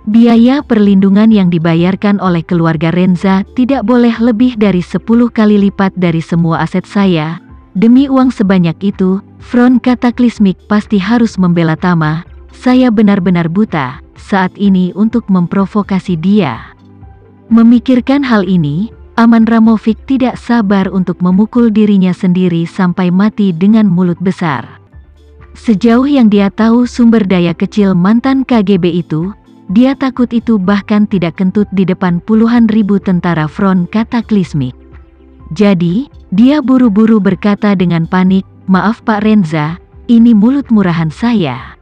Biaya perlindungan yang dibayarkan oleh keluarga Renza tidak boleh lebih dari 10 kali lipat dari semua aset saya. Demi uang sebanyak itu, Front Cataclysmic pasti harus membela Tama. Saya benar-benar buta saat ini untuk memprovokasi dia. Memikirkan hal ini, Aman Ramovic tidak sabar untuk memukul dirinya sendiri sampai mati dengan mulut besar. Sejauh yang dia tahu sumber daya kecil mantan KGB itu, dia takut itu bahkan tidak kentut di depan puluhan ribu tentara Front Cataclysmic. Jadi, dia buru-buru berkata dengan panik, "Maaf Pak Renza, ini mulut murahan saya."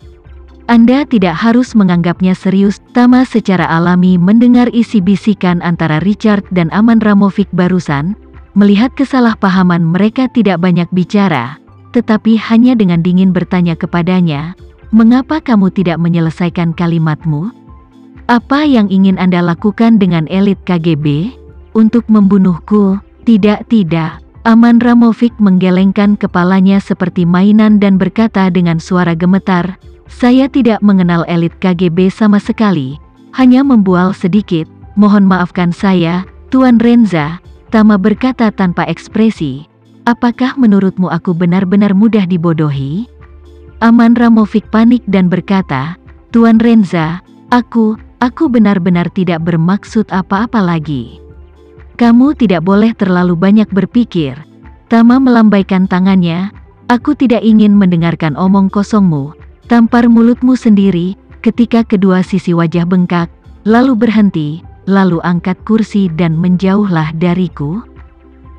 Anda tidak harus menganggapnya serius. Tama secara alami mendengar isi bisikan antara Richard dan Aman Ramovic barusan. Melihat kesalahpahaman mereka tidak banyak bicara, tetapi hanya dengan dingin bertanya kepadanya, "Mengapa kamu tidak menyelesaikan kalimatmu? Apa yang ingin Anda lakukan dengan elit KGB? Untuk membunuhku?" Tidak. Aman Ramovic menggelengkan kepalanya seperti mainan dan berkata dengan suara gemetar, "Saya tidak mengenal elit KGB sama sekali, hanya membual sedikit. Mohon maafkan saya, Tuan Renza." Tama berkata tanpa ekspresi, "Apakah menurutmu aku benar-benar mudah dibodohi?" Aman Ramovic panik dan berkata, "Tuan Renza, Aku benar-benar tidak bermaksud apa-apa lagi. Kamu tidak boleh terlalu banyak berpikir." Tama melambaikan tangannya, "Aku tidak ingin mendengarkan omong kosongmu. Tampar mulutmu sendiri." Ketika kedua sisi wajah bengkak, lalu berhenti, lalu angkat kursi dan menjauhlah dariku.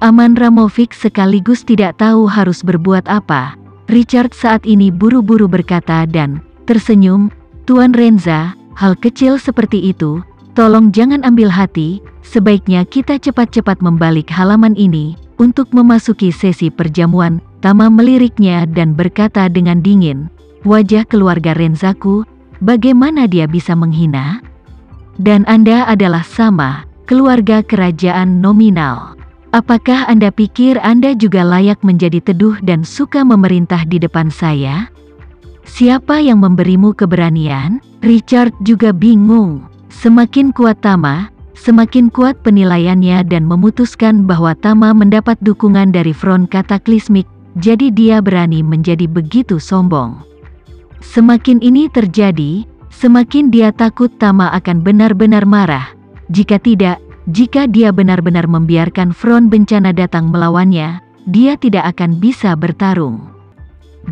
Aman Ramovic sekaligus tidak tahu harus berbuat apa. Richard saat ini buru-buru berkata dan tersenyum, "Tuan Renza, hal kecil seperti itu, tolong jangan ambil hati. Sebaiknya kita cepat-cepat membalik halaman ini untuk memasuki sesi perjamuan." Tama meliriknya dan berkata dengan dingin, "Wajah keluarga Renzaku, bagaimana dia bisa menghina? Dan Anda adalah sama, keluarga kerajaan nominal. Apakah Anda pikir Anda juga layak menjadi teduh dan suka memerintah di depan saya? Siapa yang memberimu keberanian?" Richard juga bingung. Semakin kuat Tama, semakin kuat penilaiannya dan memutuskan bahwa Tama mendapat dukungan dari Front Cataclysmic, jadi dia berani menjadi begitu sombong. Semakin ini terjadi, semakin dia takut Tama akan benar-benar marah. Jika dia benar-benar membiarkan Front bencana datang melawannya, dia tidak akan bisa bertarung.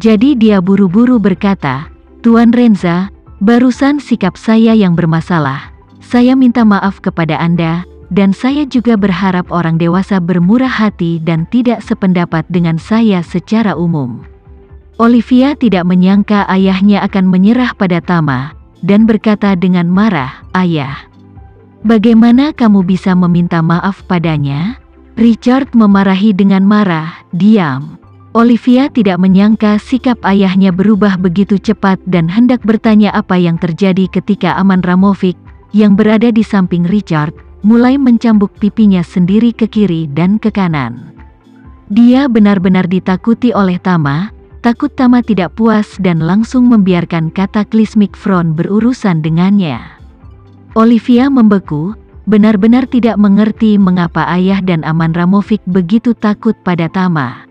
Jadi dia buru-buru berkata, "Tuan Renza, barusan sikap saya yang bermasalah. Saya minta maaf kepada Anda, dan saya juga berharap orang dewasa bermurah hati dan tidak sependapat dengan saya secara umum." Olivia tidak menyangka ayahnya akan menyerah pada Tama, dan berkata dengan marah, "Ayah, bagaimana kamu bisa meminta maaf padanya?" Richard memarahi dengan marah, "Diam." Olivia tidak menyangka sikap ayahnya berubah begitu cepat dan hendak bertanya apa yang terjadi ketika Aman Ramovic, yang berada di samping Richard, mulai mencambuk pipinya sendiri ke kiri dan ke kanan. Dia benar-benar ditakuti oleh Tama, takut Tama tidak puas dan langsung membiarkan Cataclysmic Front berurusan dengannya. Olivia membeku, benar-benar tidak mengerti mengapa ayah dan Aman Ramovic begitu takut pada Tama.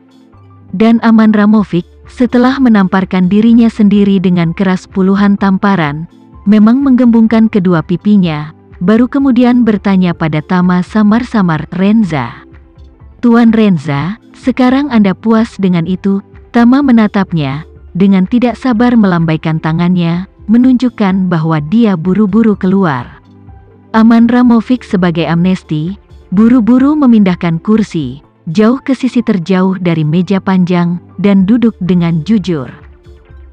Dan Aman Ramovic, setelah menamparkan dirinya sendiri dengan keras puluhan tamparan, memang menggembungkan kedua pipinya, baru kemudian bertanya pada Tama samar-samar, "Renza, Tuan Renza, sekarang Anda puas dengan itu?" Tama menatapnya, dengan tidak sabar melambaikan tangannya, menunjukkan bahwa dia buru-buru keluar. Aman Ramovic sebagai amnesti, buru-buru memindahkan kursi jauh ke sisi terjauh dari meja panjang, dan duduk dengan jujur.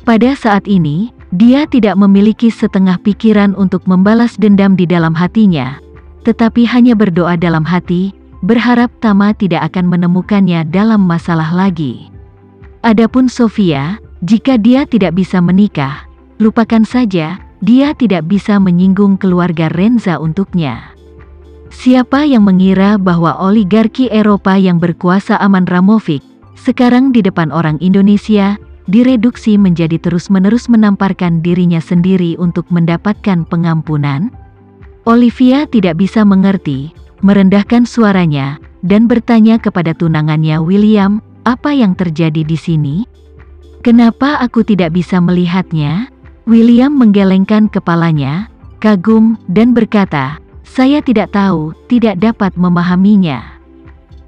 Pada saat ini, dia tidak memiliki setengah pikiran untuk membalas dendam di dalam hatinya, tetapi hanya berdoa dalam hati, berharap Tama tidak akan menemukannya dalam masalah lagi. Adapun Sofia, jika dia tidak bisa menikah, lupakan saja, dia tidak bisa menyinggung keluarga Renza untuknya. Siapa yang mengira bahwa oligarki Eropa yang berkuasa Aman Ramovic, sekarang di depan orang Indonesia, direduksi menjadi terus-menerus menamparkan dirinya sendiri untuk mendapatkan pengampunan? Olivia tidak bisa mengerti, merendahkan suaranya, dan bertanya kepada tunangannya William, apa yang terjadi di sini? Kenapa aku tidak bisa melihatnya? William menggelengkan kepalanya, kagum, dan berkata, saya tidak tahu, tidak dapat memahaminya.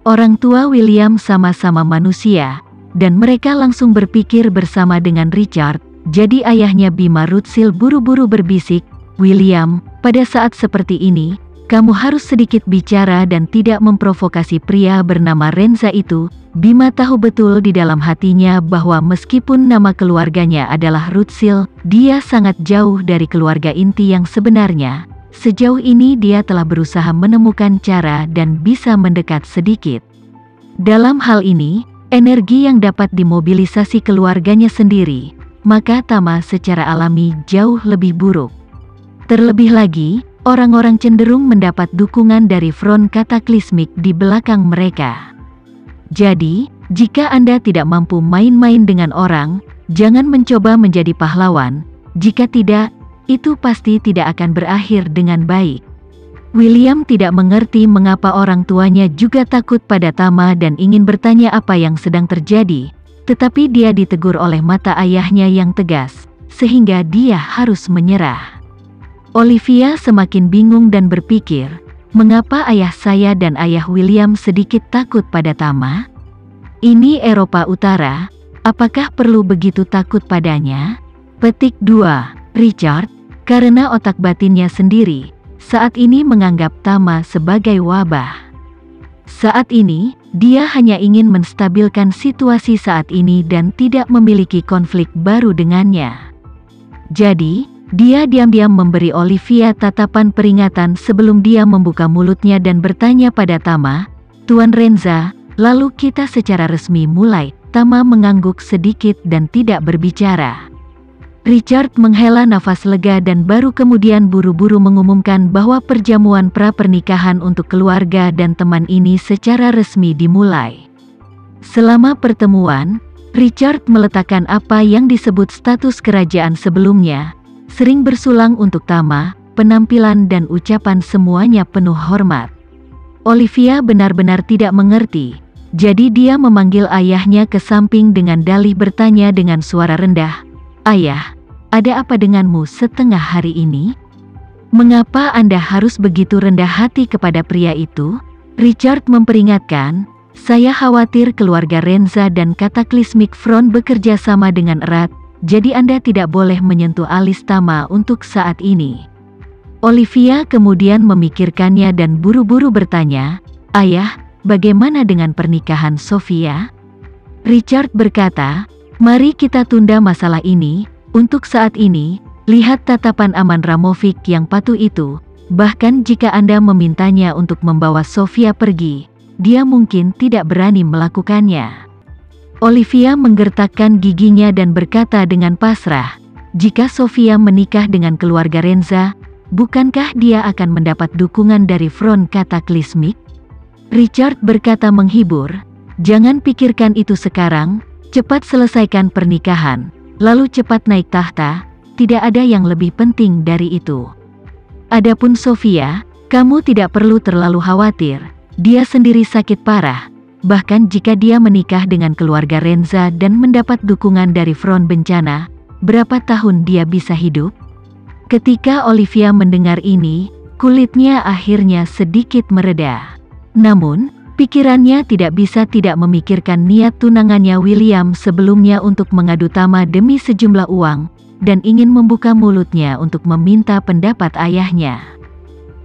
Orang tua William sama-sama manusia, dan mereka langsung berpikir bersama dengan Richard. Jadi ayahnya Bima Rutsil buru-buru berbisik, William, pada saat seperti ini, kamu harus sedikit bicara dan tidak memprovokasi pria bernama Renza itu. Bima tahu betul di dalam hatinya bahwa meskipun nama keluarganya adalah Rutsil, dia sangat jauh dari keluarga inti yang sebenarnya. Sejauh ini dia telah berusaha menemukan cara dan bisa mendekat sedikit. Dalam hal ini, energi yang dapat dimobilisasi keluarganya sendiri, maka Tama secara alami jauh lebih buruk. Terlebih lagi, orang-orang cenderung mendapat dukungan dari front kataklismik di belakang mereka. Jadi, jika Anda tidak mampu main-main dengan orang, jangan mencoba menjadi pahlawan. Jika tidak, itu pasti tidak akan berakhir dengan baik. William tidak mengerti mengapa orang tuanya juga takut pada Tama dan ingin bertanya apa yang sedang terjadi, tetapi dia ditegur oleh mata ayahnya yang tegas, sehingga dia harus menyerah. Olivia semakin bingung dan berpikir, mengapa ayah saya dan ayah William sedikit takut pada Tama? Ini Eropa Utara, apakah perlu begitu takut padanya? Petik 2. Richard, karena otak batinnya sendiri, saat ini menganggap Tama sebagai wabah. Saat ini, dia hanya ingin menstabilkan situasi saat ini dan tidak memiliki konflik baru dengannya. Jadi, dia diam-diam memberi Olivia tatapan peringatan sebelum dia membuka mulutnya dan bertanya pada Tama, Tuan Renza, lalu kita secara resmi mulai. Tama mengangguk sedikit dan tidak berbicara. Richard menghela nafas lega dan baru kemudian buru-buru mengumumkan bahwa perjamuan pra-pernikahan untuk keluarga dan teman ini secara resmi dimulai. Selama pertemuan, Richard meletakkan apa yang disebut status kerajaan sebelumnya, sering bersulang untuk Tama, penampilan dan ucapan semuanya penuh hormat. Olivia benar-benar tidak mengerti, jadi dia memanggil ayahnya ke samping dengan dalih bertanya dengan suara rendah, Ayah, ada apa denganmu setengah hari ini? Mengapa Anda harus begitu rendah hati kepada pria itu? Richard memperingatkan, saya khawatir keluarga Renza dan Cataclysmic Front bekerja sama dengan erat, jadi Anda tidak boleh menyentuh alis Tama untuk saat ini. Olivia kemudian memikirkannya dan buru-buru bertanya, Ayah, bagaimana dengan pernikahan Sofia? Richard berkata, mari kita tunda masalah ini, untuk saat ini, lihat tatapan Aman Ramovic yang patuh itu, bahkan jika Anda memintanya untuk membawa Sofia pergi, dia mungkin tidak berani melakukannya. Olivia menggertakkan giginya dan berkata dengan pasrah, jika Sofia menikah dengan keluarga Renza, bukankah dia akan mendapat dukungan dari front kataklismik? Richard berkata menghibur, jangan pikirkan itu sekarang, cepat selesaikan pernikahan, lalu cepat naik tahta, tidak ada yang lebih penting dari itu. Adapun Sofia, kamu tidak perlu terlalu khawatir, dia sendiri sakit parah. Bahkan jika dia menikah dengan keluarga Renza dan mendapat dukungan dari front bencana, berapa tahun dia bisa hidup? Ketika Olivia mendengar ini, kulitnya akhirnya sedikit mereda. Namun, pikirannya tidak bisa tidak memikirkan niat tunangannya William sebelumnya untuk mengadu Tama demi sejumlah uang, dan ingin membuka mulutnya untuk meminta pendapat ayahnya.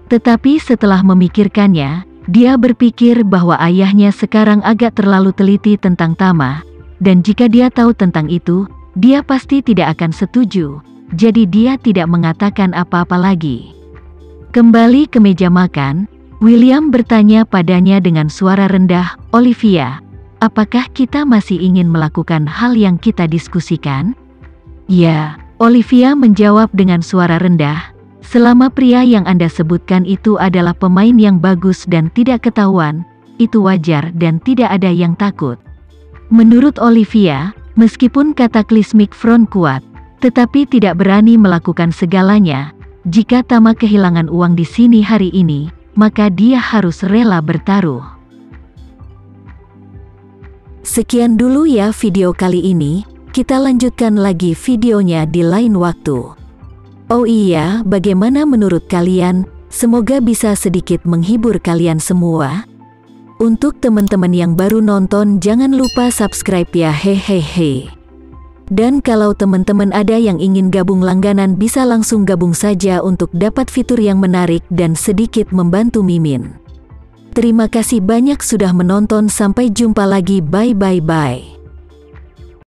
Tetapi setelah memikirkannya, dia berpikir bahwa ayahnya sekarang agak terlalu teliti tentang Tama, dan jika dia tahu tentang itu, dia pasti tidak akan setuju, jadi dia tidak mengatakan apa-apa lagi. Kembali ke meja makan, William bertanya padanya dengan suara rendah, Olivia, apakah kita masih ingin melakukan hal yang kita diskusikan? Ya, Olivia menjawab dengan suara rendah, selama pria yang Anda sebutkan itu adalah pemain yang bagus dan tidak ketahuan, itu wajar dan tidak ada yang takut. Menurut Olivia, Meskipun Cataclysmic Front kuat, tetapi tidak berani melakukan segalanya. Jika Tama kehilangan uang di sini hari ini, maka dia harus rela bertaruh. Sekian dulu ya video kali ini, kita lanjutkan lagi videonya di lain waktu. Oh iya, bagaimana menurut kalian? Semoga bisa sedikit menghibur kalian semua. Untuk teman-teman yang baru nonton, jangan lupa subscribe ya, hehehe. Dan kalau teman-teman ada yang ingin gabung langganan, bisa langsung gabung saja untuk dapat fitur yang menarik dan sedikit membantu Mimin. Terima kasih banyak sudah menonton, sampai jumpa lagi, bye.